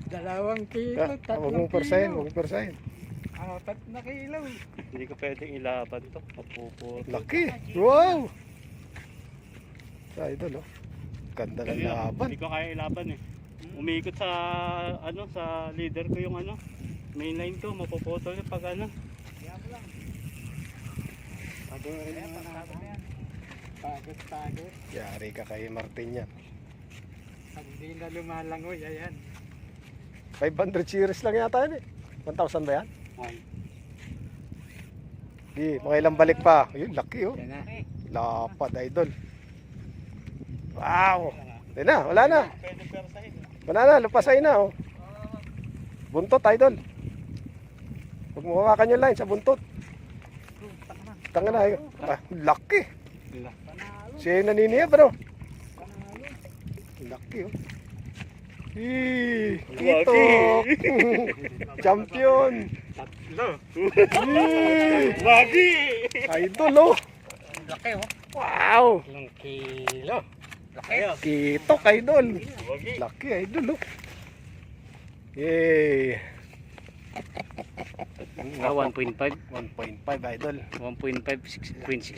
2 kilo, Huwag 3 mong persahin, kilo. huwag mong persahin. 4 na kilo. Hindi ko pwedeng ilaban to. Mapuputol. Laki! Wow! Sa idol, oh. Ganda ng Kaya, laban. hindi ko kaya ilaban eh. Umiikot sa ano sa leader ko yung ano mainline ko, mapuputol yung pag ano. Pagod. Yari ka kay Martin yan. Pag di na lumalangoy, ayan. 500 series lang yata yan eh. 1,000 ba yan? Di, mga ilang balik pa. Ayun, laki oh. Yan na. Lapad, idol. Wow! Di na, wala na. Pwede persahin. Wala na, lupasay na oh. Buntot, idol. Huwag mo hawakan yung line sa buntot. Tanga na, laki. Siya yung naniniyab, ano? Laki oh. Ito. Champion. Tatlo. Wagi. Idol oh. Laki oh. Wow. 3 kilo. Laki. Kitok idol. Wagi. Laki idol oh. Yay. 1.5. 1.5 idol. 1.5, 6.6.